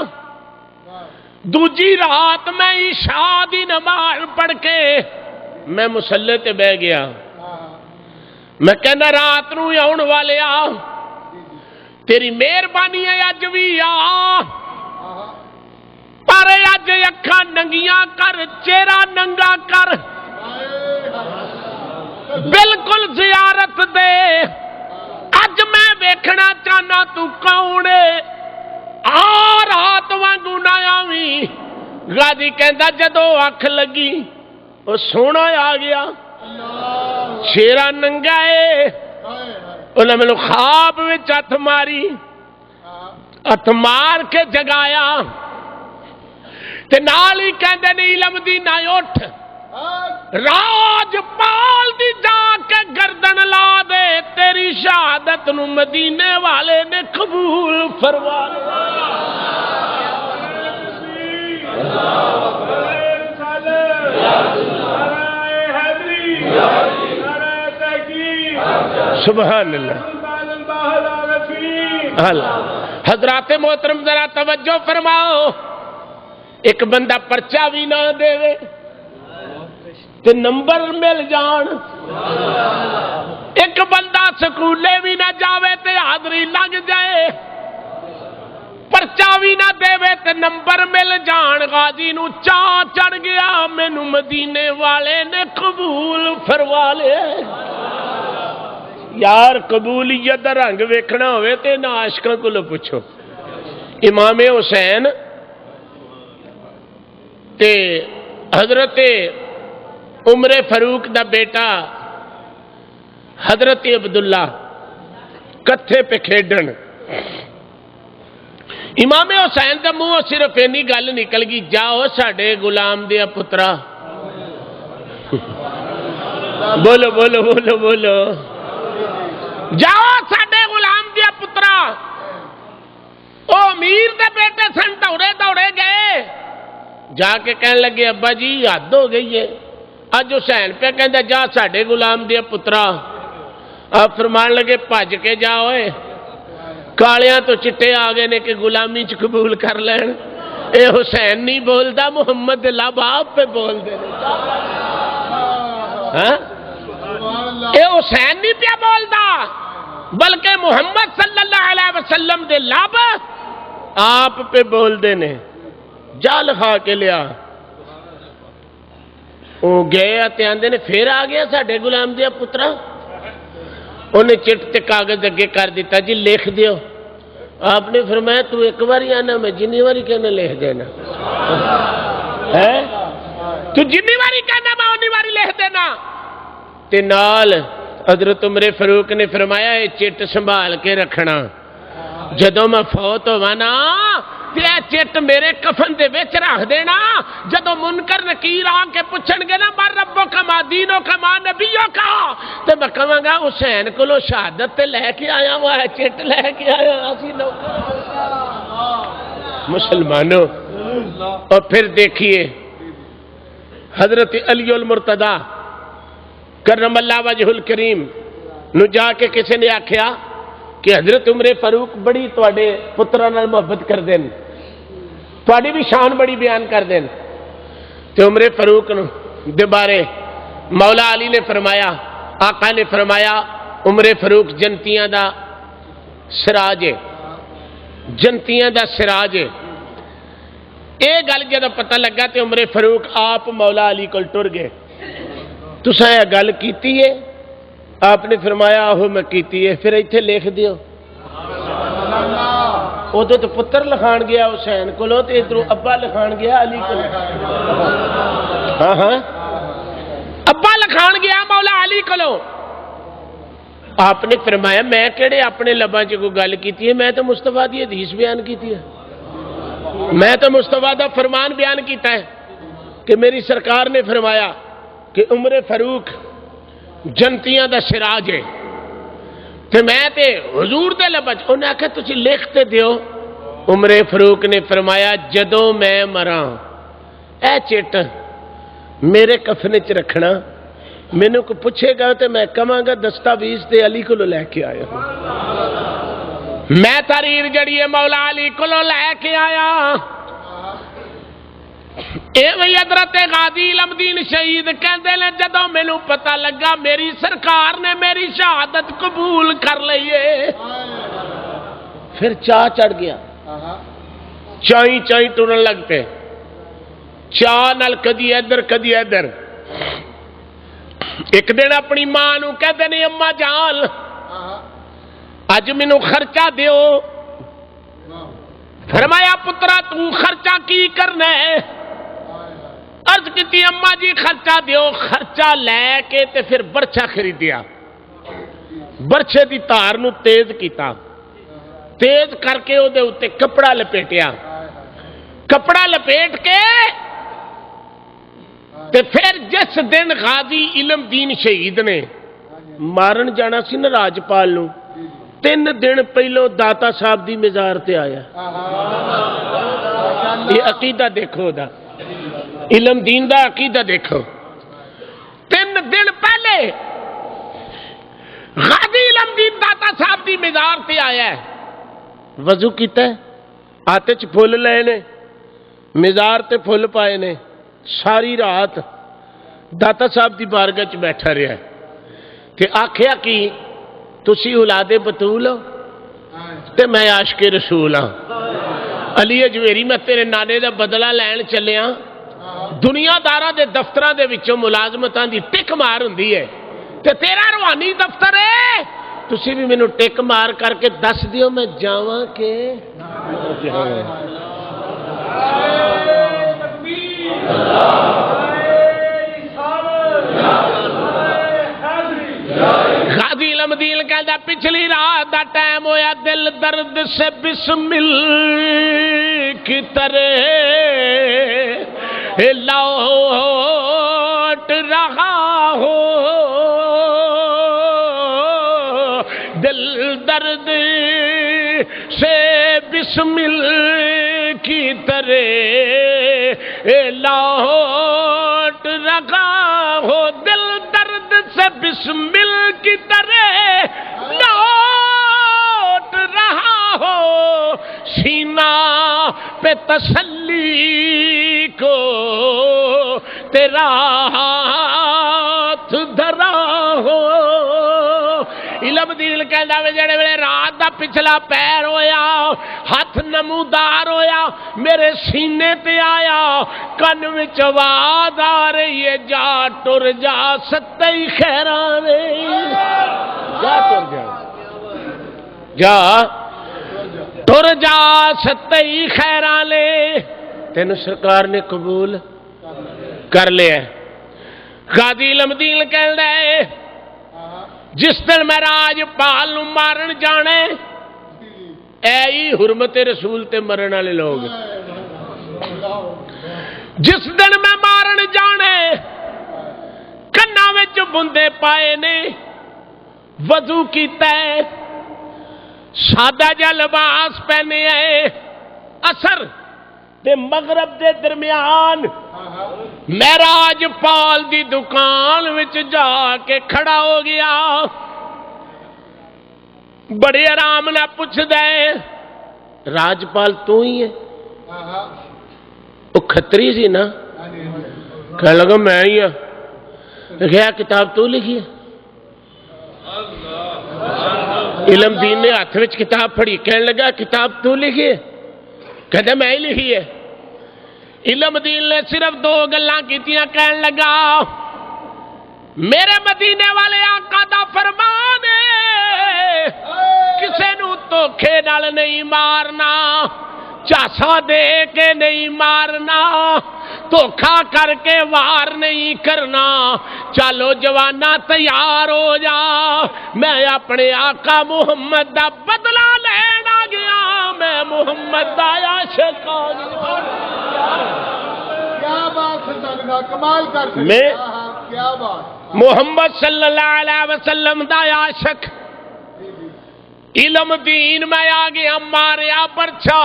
دوجی رات میں عشاء دی نماز پڑھ کے میں مصلی تے بہ گیا، میں کہنا رات نو آن والے آ، تیری مہربانی ہے اج بھی آ، پر اج اکھاں ننگیاں کر، چہرہ ننگا کر، بالکل زیارت دے، اج میں ویکھنا چاہنا تو کون ہے، آ رات وانگو نہ آویں۔ غازی کہندا جدو اکھ لگی وہ سونا آ گیا، چہرہ ننگا ہے، انہیں میں خواب وچ ہتھ ماری، ہتھ مار کے جگایا تے نال ہی کہندے نے علم دی نہ اٹھ، راج پال دی جا کے گردن لا دے، تیری شہادت نو مدینے والے نے قبول فرما لیا۔ سبحان اللہ۔ حضرات محترم ذرا توجہ فرماؤ، ایک بندہ پرچہ بھی نہ دے تے نمبر مل جان، ایک بندہ سکولے بھی نہ جاوے تے حاضری لگ جائے، پرچہ بھی نہ دے تے نمبر مل جان۔ غازی نو چاہ چڑھ گیا مینوں مدینے والے نے قبول فرما لیا۔ یار قبولیت دا رنگ ویکھنا ہوئے تے نہ عاشقاں کولوں پوچھو۔ امام حسین تے حضرت عمر فاروق دا بیٹا حضرت عبداللہ کتھے پہ کھیڈن، امام حسین دا منہ صرف اینی گل نکل گئی، جاؤ ساڈے غلام دیا پترا، بولو بولو بولو بولو، جاؤ ساڈے غلام دیا پترا۔ او امیر دے بیٹے سن، دوڑے دوڑے گئے، جا کے کہنے لگے ابا جی حد ہو گئی ہے، اج حسین پہ کہندا جا ساڈے غلام دیا پترا، آپ فرمان لگے بھج کے جا ہوئے، کالیاں تو چٹے آ گئے نے کہ غلامی چ قبول کر لین. اے حسین نہیں بولدا محمد دے لب آپ پہ بول دے. ہاں اے حسین نہیں پیا بولدا بلکہ محمد صلی اللہ علیہ وسلم دے لب آپ پہ بول دے نے. جال کھا کے لیا وہ گئے تے آندے نے پھر آ گیا ساڈے غلام دیا پترا. انہیں چٹ تے کاغذ اگے کر دیتا جی لکھ دیو. آپ نے فرمایا تو ایک باری آنا میں جنی باری کہنا لکھ دینا. تو جنی باری کہنا میں انی باری لکھ دینا. تے نال حضرت عمر فاروق نے فرمایا یہ چٹ سنبھال کے رکھنا جدوں میں فوت ہوا نا تے چٹ میرے کفن دے وچ رکھ دینا. جدوں منکر نکیر آ کے پوچھن گے نا مر ربو کا ما دینو کا ما نبیو کا تے میں کہاں گا حسین کولو شہادت تے لے کے آیا ہوا ہے چٹ لے کے آیا اسی نوکر مسلمانوں. اور پھر دیکھیے حضرت علی المرتضی کرم اللہ وجہ الکریم نو جا کے کسی نے آکھیا کہ حضرت عمر فاروق بڑی تواڈے پتراں نال محبت کر دین تواڈی بھی شان بڑی بیان کر دین. تے عمر فاروق دے بارے مولا علی نے فرمایا آقا نے فرمایا عمر فاروق جنتیاں دا سراج ہے جنتیاں دا سراج ہے. اے گل جدوں پتہ لگا تے عمر فاروق آپ مولا علی کول ٹر گئے. تساں یہ گل کیتی ہے؟ آپ نے فرمایا آہو میں کیتی ہے. پھر ایتھے لکھ دیو. ادو تو پتر لکھان گیا حسین کولو تے ادھر ابا لکھان گیا علی کولو. ہاں ہاں ابا لکھان گیا مولا علی کولو. آپ نے فرمایا میں کہڑے اپنے لباں چ کوئی گل کیتی ہے؟ میں تو مصطفیٰ دی حدیث بیان کیتی ہے. میں تو مصطفیٰ دا فرمان بیان کیتا ہے کہ میری سرکار نے فرمایا کہ عمر فاروق جنتیاں دا سراج ہے. تے میں تے حضور دے لبج انہیں آکھا تسی لکھتے دیو. عمر فاروق نے فرمایا جدوں میں مراں اے چٹ میرے کفنے چ رکھنا مینوں کو پوچھے گا تے میں کہاں گا دستاویز تے علی کولو لے کے آیا ہوں. میں تحریر جڑی ہے مولا علی کولو لے کے آیا. اے وہی حضرت غازی علم دین شہید کہندے نے جدوں مینوں پتہ لگا میری سرکار نے میری شہادت قبول کر لئیے پھر چاہ چڑھ گیا. چائیں چائیں ٹرن لگ پے. چاہ نال کدی ادھر کدی ادھر. ایک دن اپنی ماں نو کہندے نے اما جان اج مینوں خرچہ دیو. فرمایا پترا تو خرچہ کی کرنا ہے؟ عرض کی اما جی خرچہ دیو. خرچہ لے کے تے پھر برچھا خریدیا. برچھے دی تار نو تیز کیتا تیز کر کے او دے اوتے کپڑا لپیٹیا. کپڑا لپیٹ کے تے پھر جس دن غازی علم دین شہید نے مارن جانا سی نا راجپال نو 3 دن پہلو داتا صاحب دی مزار تے آیا. یہ عقیدہ دیکھو دا علم دین دا عقیدہ دیکھو. 3 دن پہلے غازی علم دین داتا صاحب دی مزار تے آیا ہے. وضو کیتا ہے آتے چ پھول لے نے مزار تے پھول پائے نے. ساری رات داتا صاحب دی بارگاہ چ بیٹھا رہا ہے تے آکھیا کہ تسی اولاد بطول ہو تے میں عاشق رسول ہاں. علی اجویری میں تیرے نانے دا بدلہ لین چلیا. دنیا داراں دے دفتراں دے وچوں ملازمتاں دی ٹک مار ہوندی ہے تے تیرا روحانی دفتر ہے. تسی بھی مینوں ٹک مار کر کے دس دیو میں جاواں کہ غازی علم دین کہندا پچھلی رات دا ٹائم ہویا دل درد سے بسمل کی طرح لوٹ رہا ہو. دل درد سے بسمل کی طرح لوٹ رہا ہو. دل درد سے بسمل کی طرح لوٹ رہا رکھنا پہ تسلی کو تیرا ہاتھ دھرا ہو. علم دین کہندا وے جڑے ویلے رات دا پچھلا پیر ہویا ہاتھ نمودار ہویا میرے سینے تے آیا کن وچ آواز آ رہی ہے جا ٹر جا ستئی خیراں وے جا ٹر جا جا ٹر جا ستئی خیراں لے تینوں سرکار نے قبول کر لیا. غازی علم دین کہندا ہے جس دن میں راج پال نو مارن جانے اے ہی حرمت رسول تے مرن والے لوگ جس دن میں مارن جانے کنا وچ بندے پائے نے وضو کیتا ہے سادہ جا لباس پہنے ہے اثر تے مغرب دے درمیان معراج پال دی دکان وچ جا کے کھڑا ہو گیا. بڑے آرام نہ پوچھ دے راجپال تو ہی ہے وہ کھتری سی نا کہنے لگا میں ہی ہوں. کہا کتاب تو لکھی ہے. علم دین نے ہاتھ وچ کتاب پڑھی کہنے لگا کتاب تو لکھی ہے کہتا میں ہی لکھی ہے. علم دین نے صرف دو گلاں کیتیاں کہنے لگا میرے مدینے والے آقا دا فرمان ہے کسے نو دھوکھے نال نہیں مارنا چاسا دے کے نہیں مارنا دھوکھا کر کے وار نہیں کرنا. چلو جوانا تیار ہو جا میں اپنے آقا محمد دا بدلہ لین آ گیا میں محمد دا عاشق آ گیا. کیا بات ہے سنگا کمال کر میں کیا بات محمد صلی اللہ علیہ وسلم دا عاشق علم دین میں آ گیا ماریا پرچا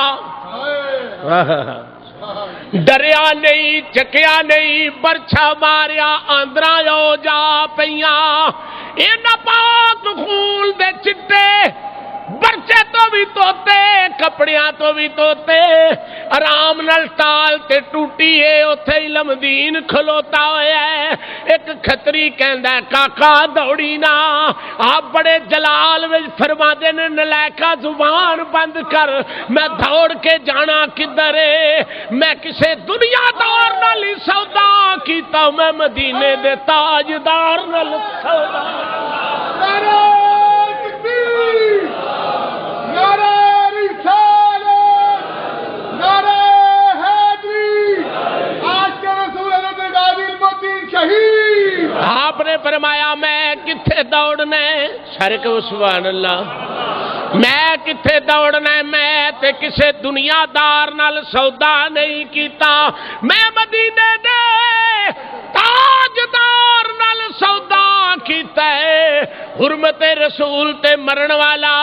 ڈریا نہیں چکیا نہیں برچھا ماریا آندرا ہو جا پیاں ان پاک خون دے چٹے برچے تو بھی توتے کپڑیاں تو بھی توتے آرام نال ٹال تے ٹوٹی ہے اوتھے علم دین کھلوتا ہویا ہے. ایک کھتری کہندا کاکا دوڑی نا آپ بڑے جلال وچ فرماندے نے نلائکا زبان بند کر میں دوڑ کے جانا کدھر ہے میں کسے دنیا دار نال سودا کیتا میں مدینے دے تاجدار نال سودا. نعرہ رسالت نعرہ حیدری آج کے رسول حضرت غازی علم الدین شہید. آپ نے فرمایا میں کتھے دوڑنا ہے سارے کو سبحان اللہ میں کتھے دوڑنا ہے میں تے کسے دنیا دار نال سودا نہیں کیتا میں مدینے دے تاجدار نال سودا کیتا ہے حرمت رسول تے مرن والا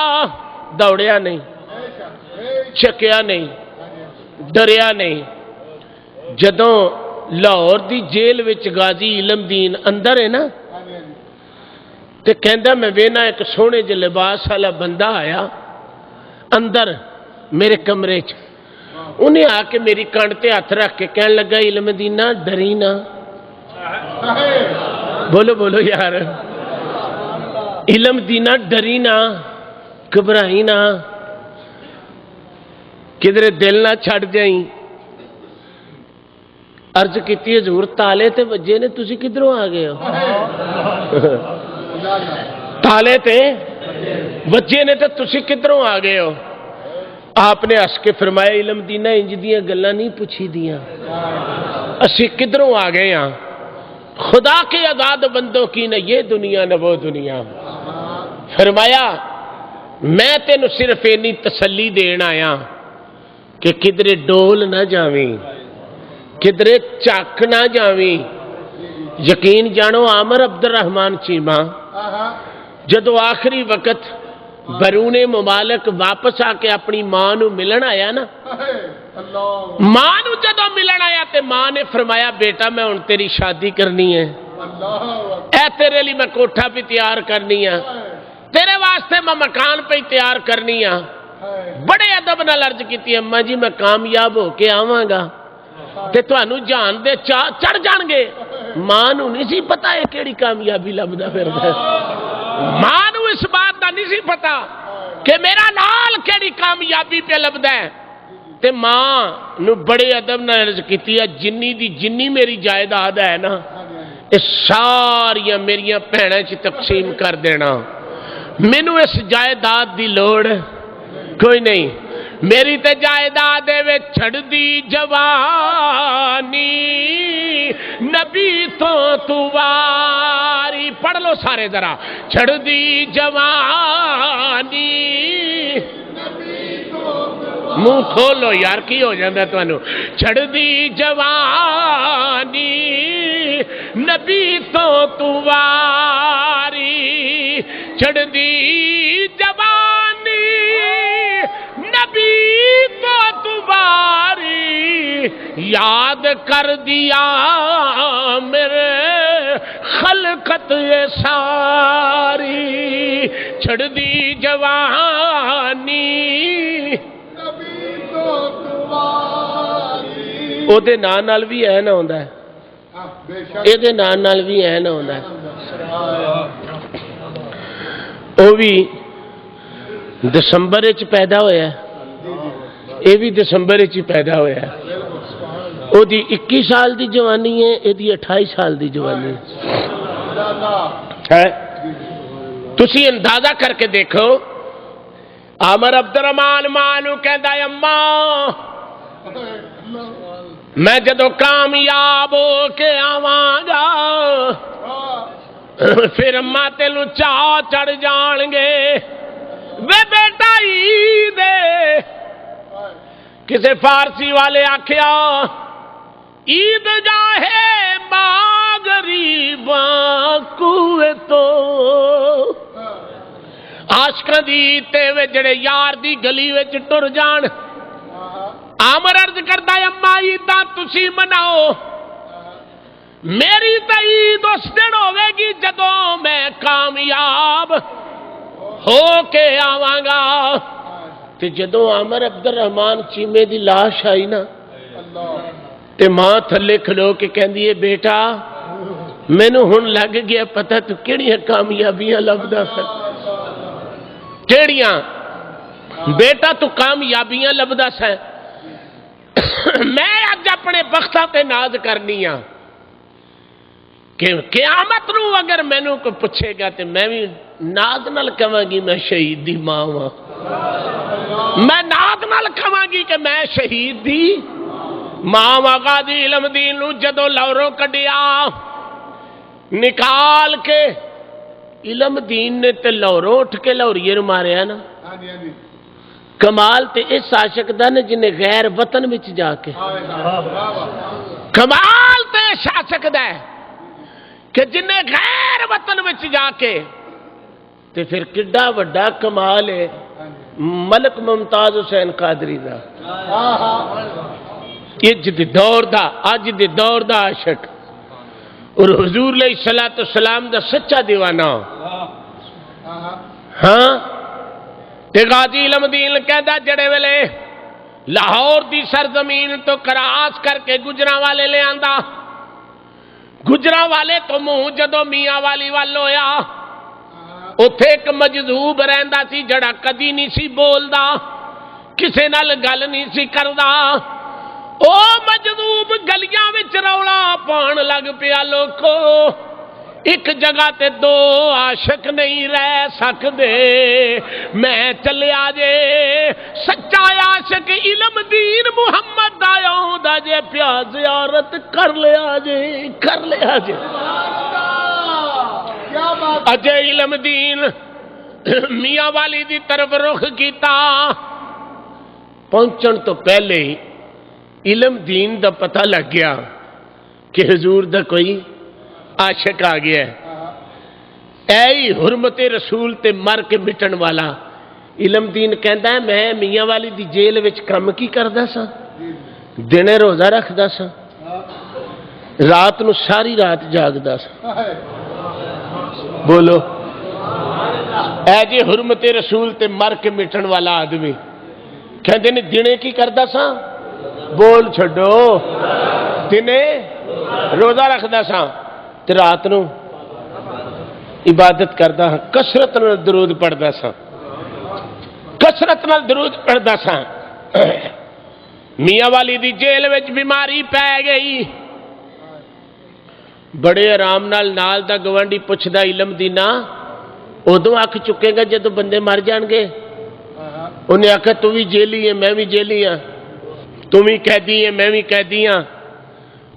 دوڑیا نہیں چکیا نہیں ڈریا نہیں. جدوں لاہور دی جیل وچ غازی علم دین اندر ہے نا تے کہندا میں وینا ایک سونے جے لباس والا بندہ آیا اندر میرے کمرے چ انہیں آ کے میری کان تے ہاتھ رکھ کے کہنے لگا علم دینہ ڈری نہ بولو بولو یار علم دینہ ڈری نہ گھبرائی نہ کدھر دل نہ چھڑ جائیں. عرض کیتی حضور تالے تے وجے نے تسی کدھروں آ گئے ہو تالے تے وجے نے تے تسی کدھروں آ گئے ہو. آپ نے ہس کے فرمایا علم دینہ انج دیاں گلاں نہیں پوچھی دیاں اسی کدھروں آ گئے ہاں خدا کے آزاد بندوں کی نہ یہ دنیا نہ وہ دنیا. فرمایا میں تینوں صرف اینی تسلی دین آیا کہ کدھرے ڈول نہ جاویں کدھرے چاک نہ جاویں. یقین جانو عامر عبد الرحمن چیمہ جدو آخری وقت برون ممالک واپس آ کے اپنی ماں نو ملن آیا نا ماں نو جدو ملن آیا تے ماں نے فرمایا بیٹا میں ہن تیری شادی کرنی ہے اے تیرے لیے میں کوٹھا بھی تیار کرنی ہے تیرے واسطے میں مکان پہ تیار کرنی ہے بڑے ادب نال عرض کیتی اما جی میں کامیاب ہو کے آواں گا تے تانوں جان دے چڑھ جان گے. ماں نوں نہیں سی پتا ہے کیڑی کامیابی لبدا پھردا ہے. ماں نوں اس بات دا نہیں سی پتا کہ میرا لال کیڑی کامیابی پہ لبدا ہے. تے ماں نو بڑے ادب نال عرض کیتی ہے جنی میری جائیداد ہے نا یہ ساریاں میریاں بھیناں چ تقسیم کر دینا. مینوں اس جائیداد دی لوڑ کوئی نہیں. میری تے جائیداد وچ چھڑ دی جوانی نبی تو واری. پڑھ لو سارے ذرا. چھڑ دی جوانی منہ کھولو یار کی ہو جاندہ تانوں. چھڑ دی جوانی نبی تو واری. چھڑ دی جوانی نبی تو واری. یاد کر دیا میرے خلقت یہ ساری. چھڑ دی جوانی او دے نال بھی ہے نہ ہوندا ہے اے دے نال بھی ہے نہ ہوندا ہے. او بھی دسمبر وچ پیدا ہویا ہے اے بھی دسمبر وچ پیدا ہویا ہے. او دی 21 سال دی جوانی ہے اے دی 28 سال دی جوانی ہے. تسی اندازہ کر کے دیکھو. عامر عبد الرحمان ماں نوں کہندا ہے اماں میں جدو کامیاب ہو کے آواں گا پھر اماں تینوں چاہ چڑھ جان گے. وے بیٹا عید کسے فارسی والے آکھیا عید گاہے ماں غریباں کوئے تو عاشقاں دی تے وے جڑے یار دی گلی وچ ٹر جان. عامر عرض کردا ہے اما عیداں تسی مناؤ میری تے عید اس دن ہوے گی جدوں میں کامیاب ہو کے آواں گا. تے جدوں عامر عبد الرحمان چیمے دی لاش آئی نا تے ماں تھلے کھلو کے کہندی ہے بیٹا مینوں ہن لگ گیا پتہ تو کیڑیاں کامیابیاں لبدا سا. کیڑیاں بیٹا تو کامیابیاں لبدا سا. میں اج اپنے بختاں تے ناز کرنی ہاں کہ قیامت نو اگر مینوں کوئی پوچھے گا تے میں بھی ناز نال کہاں گی میں شہید دی ماں ہاں. میں ناز نال کہاں گی کہ میں شہید دی ماں غازی علم دین نو جدو لوروں کڈیا نکال کے علم دین نے تے لوروں اٹھ کے لوریے نو ماریا نا. کمال تے اس عاشق دا نے جنہیں غیر وطن وچ جا کے کمال تے اس عاشق دا ہے کہ جنہیں غیر وطن وچ جا کے تے پھر کڈا وڈا کمال ہے ملک ممتاز حسین قادری دا. اج دے دور دا عاشق اور حضور علیہ السلام دا سچا دیوانہ. ہاں تے غازی علم دین کہدا جڑے ویلے لاہور دی سرزمین تو کراس کر کے گجراں والے لے آندا. گجراں والے تو منہ جدو میاں والی وال ہویا اوتھے ایک مجذوب رہندا سی جڑا کدی نہیں سی بولدا کسے نال گل نہیں سی کردا. او مجذوب گلیاں وچ رولا پان لگ پیا لوکو ایک جگہ تے دو عاشق نہیں رہ سکدے میں چلیا جے سچا عاشق علم دین محمد آیا ہوندا جے پیا زیارت کر لیا جے اجے علم دین میاں والی دی طرف رخ کیتا. پہنچن تو پہلے ہی علم دین دا پتہ لگ گیا کہ حضور دا کوئی عاشق آ گیا ہے. اے حرمت رسول تے مر کے مٹن والا. علم دین کہندا ہے میں میاں والی دی جیل وچ کم کی کردا سا دنے روزہ رکھدا سا رات نو ساری رات جاگدا سا. بولو اے جی حرمت رسول تے مر کے مٹن والا آدمی کہندے نے دنے کی کردا سا بول چھڈو دنے روزہ رکھدا سا تے رات نو عبادت کردا ہاں کثرت نال درود پڑھدا سا کثرت نال درود پڑھدا سا میاں والی دی جیل وچ بیماری پی گئی بڑے آرام نال دا گوانڈی پوچھدا علم دی نا ادو آکھ چکے گا جدو بندے مر جان گے انہیں آکھا تو بھی جیلی ہے میں بھی جیلی ہاں تم بھی قیدی ہے میں بھی قیدی ہاں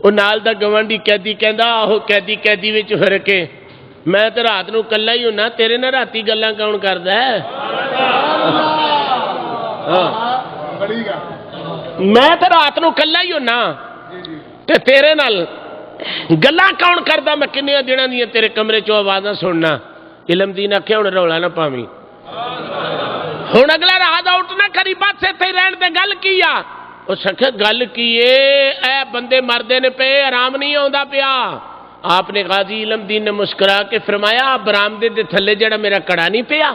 وہ نال دا گوانڈی قیدی کہندا آہو قیدی قیدی وچ فرق ہے میں تے رات نو کلا ہی ہونا تیرے نال راتی گلاں کون کردا ہے میں تے رات نو کلا ہی ہونا تے تیرے نال گلاں کون کردا میں کنیاں دناں دیاں تیرے کمرے چوں آوازاں سننا علم دین آکھیا ہن رولا نہ پاویں ہن اگلا رات اٹھنا کری پاسے تے رہن تے گل کی آ او سکھے گل کی اے بندے مردے نے پے آرام نہیں آوندا پیا آپ نے غازی علم دین نے مسکرا کے فرمایا برآمدے دے تھلے جڑا میرا کڑا نہیں پیا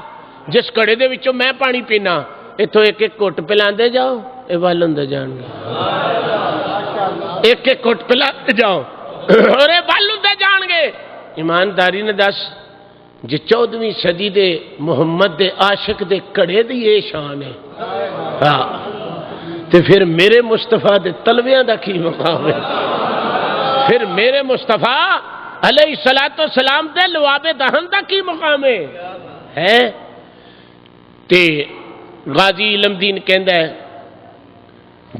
جس کڑے دے وچوں میں پانی پینا ایتھوں ایک ایک گھٹ پلاندے جاؤ اے ول ہوندے جان گے ایک ایک گھٹ پلاندے جاؤ اور اے ول ہوندے جان گے ایمانداری نے دس جی 14ویں صدی دے محمد دے عاشق دے کڑے دی یہ شان ہے ہاں تے پھر میرے مصطفیٰ دے تلویاں دا کی مقام ہے پھر میرے مصطفیٰ علیہ السلام دے لواب دہن دا کی مقام ہے تے غازی علم دین کہندا ہے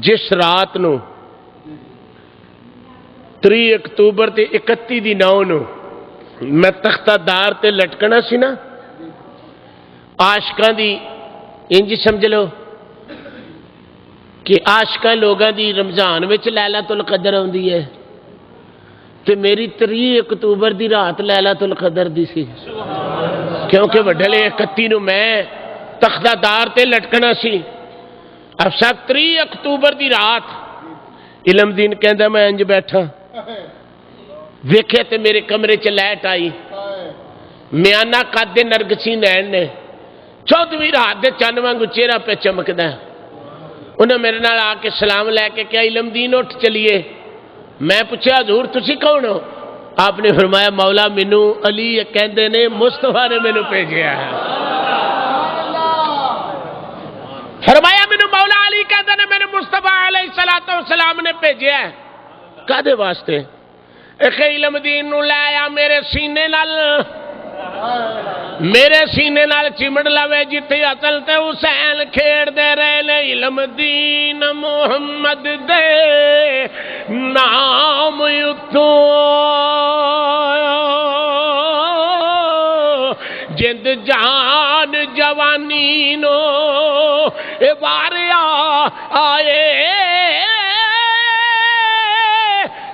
جس رات نو 3 اکتوبر تے 31 دی 9 نو میں تختہ دار تے لٹکنا سی نا عاشقاں دی انج سمجھ لو کہ عاشقاں لوگاں دی رمضان وچ لیلۃ القدر ہوندی ہے تے میری 3 اکتوبر دی رات لیلۃ القدر دی سی کیونکہ وڈلے 31 نو میں تختہ دار تے لٹکنا سی اب سب 3 اکتوبر دی رات علم دین کہندا میں انج بیٹھا ویکھے تے میرے کمرے چ لائٹ آئی میانا قد دے نرگسی نین نے 14ویں رات دے چن وانگو چہرہ پہ چمکدا ہے انہیں میرے نال آ کے سلام لے کے کیا علم دین اٹھ چلیے میں پوچھا حضور تسی کون ہو آپ نے فرمایا مولا مینوں علی کہندے نے مصطفیٰ نے مینوں بھیجیا ہے فرمایا مینوں مولا علی کہندے نے میرے مصطفیٰ علیہ السلام نے بھیجیا ہے کدے واسطے ایک علم دین نو لے آیا میرے سینے نال چمڑ لوے جتھے اصل تے حسین کھیڑ دے رہے نے علم دین محمد دے نام اتوں جند جان جوانی نو اے واریا آئے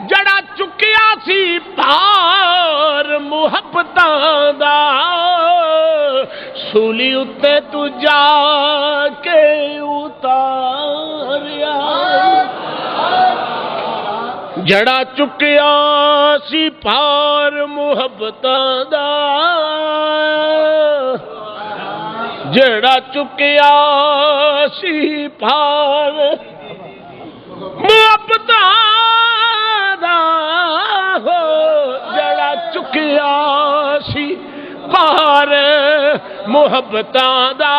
جڑا چکیا سی پار محبتاں دا سولی اتے تو جا کے اتاریا جڑا چکیا سی پار محبتاں دا جڑا چکیا سی پار محبتاں جڑا چکیا سی پار محبتاں دا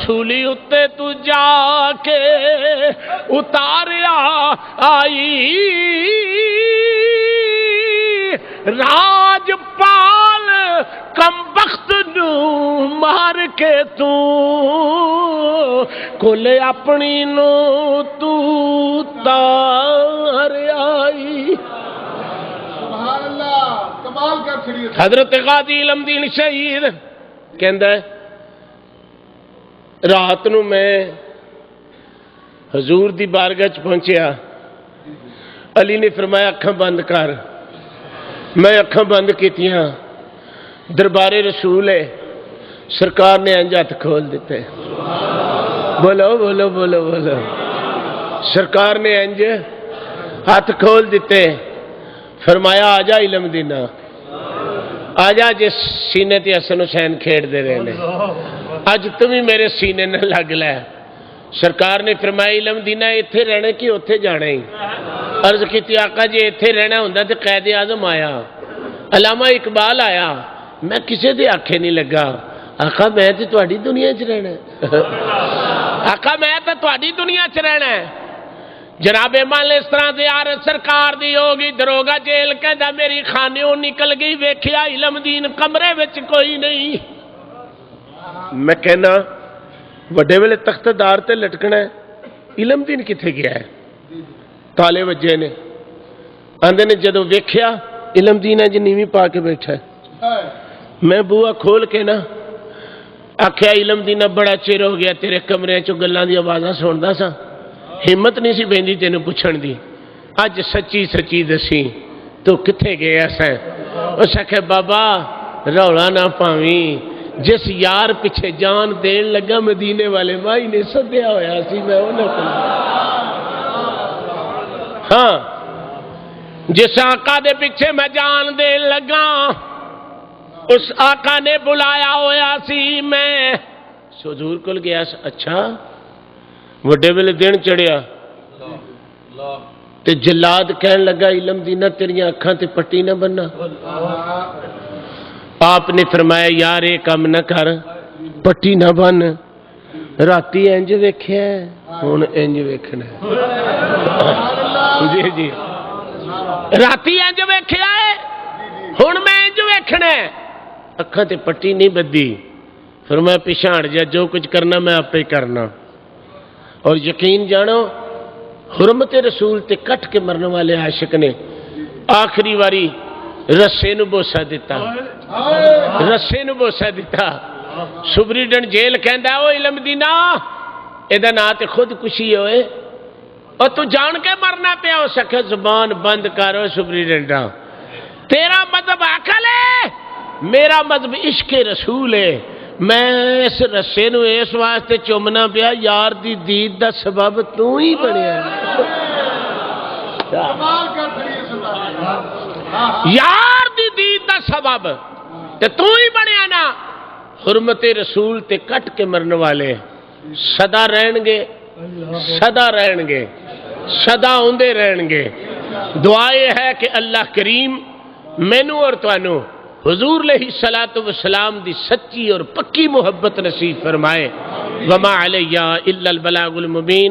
سولی اتے تو جا کے اتاریا آئی راج پال کم بخت نو مار کے تو کل اپنی نو تو تار آئی سبحان اللہ کمال کر چھڑی حضرت غازی علم دین شہید کہندا ہے رات نو میں حضور دی بارگاہ چ پہنچیا علی نے فرمایا اکھاں بند کر میں اکھاں بند کیتیاں دربار رسول ہے سرکار نے انج ہاتھ کھول دیتے بولو بولو بولو بولو سرکار نے انج ہاتھ کھول دیتے فرمایا آجا علم دینا آجا جس سینے تے حسن حسین کھیڑ دے رہے نے اج تم بھی میرے سینے نہ لگ لے. سرکار نے فرمایا علم دینا ایتھے رہنا کہ اوتھے جانا ہی. عرض کی آقا جی ایتھے رہنا ہوندا تے قائد اعظم آیا, علامہ اقبال آیا, میں کسے دے آکھے نہیں لگا. آقا میں تے تہاڈی دنیا چ رہنا ہے. آقا میں تے تہاڈی دنیا چ رہنا ہے. جناب مال اس طرح دی عارض سرکار دی ہوگی. دروگا جیل کہندا میری خانیوں نکل گئی, ویکھیا علم دین کمرے وچ کوئی نہیں. میں کہنا وڈے ویلے تخت دار تے لٹکنا ہے, علم دین کتھے گیا ہے؟ تالے وجے نے آندے نے جدو ویکھیا علم دین اج نیویں پا کے بیٹھا ہے. میں بوا کھول کے نا آکھیا علم دینا بڑا چیر ہو گیا تیرے کمرے چوں گلاں دی آوازاں سندا سا, ہمت نہیں سی پیندی تینوں پوچھن دی. اج سچی سچی دسی تو کتھے گیا سیں؟ اس آکھے بابا رولا نہ پاویں, جس یار پیچھے جان دین لگا مدینے والے مائی نے سدیا ہویا سی میں انہاں کول. ہاں جس آقا دے پیچھے میں جان دین لگا اس آقا نے بلایا ہویا سی میں حضور کول گیا. اچھا وڈے ویلے دن چڑھیا تے جلاد کہن لگا علم دینا تیریاں اکھاں تے پٹی نہ بننا. آپ نے فرمایا یار یہ کام نہ کر, پٹی نہ بن, راتی انج ویکھیا ہن انج ویکھنا. جی جی راتی انج ویکھیا ہے ہن میں انج ویکھنا. اکھاں تے پٹی نہیں بدھی. فرمایا پچھاڑ جا, جو کچھ کرنا میں آپ ہی کرنا. اور یقین جانو حرمت رسول تے کٹ کے مرنے والے عاشق نے آخری واری رسے نو بوسا دیتا, رسے نو بوسا دیتا. سپریڈنٹ جیل کہندا او علم دینا ایدا نا تے خودکشی ہوئے اور تو جان کے مرنا پیا. ہو سکے زبان بند کرو سپریڈنٹا, تیرا مذہب عقل ہے, میرا مذہب عشق رسول ہے. میں اس رسے نو اس واسطے چومنا پیا یار دی دید دا سبب تو ہی بنیا. کمال کر کھڑی ہے سرکار. یار دی دید دا سبب تے تو ہی بنیا نا. حرمت رسول تے کٹ کے مرنے والے سدا رہن گے, سدا رہن گے, سدا ہوندے رہن گے. دعا یہ ہے کہ اللہ کریم مینوں اور تانوں حضور علیہ الصلوۃ والسلام دی سچی اور پکی محبت نصیب فرمائے. وما علیہ الا البلاغ المبین.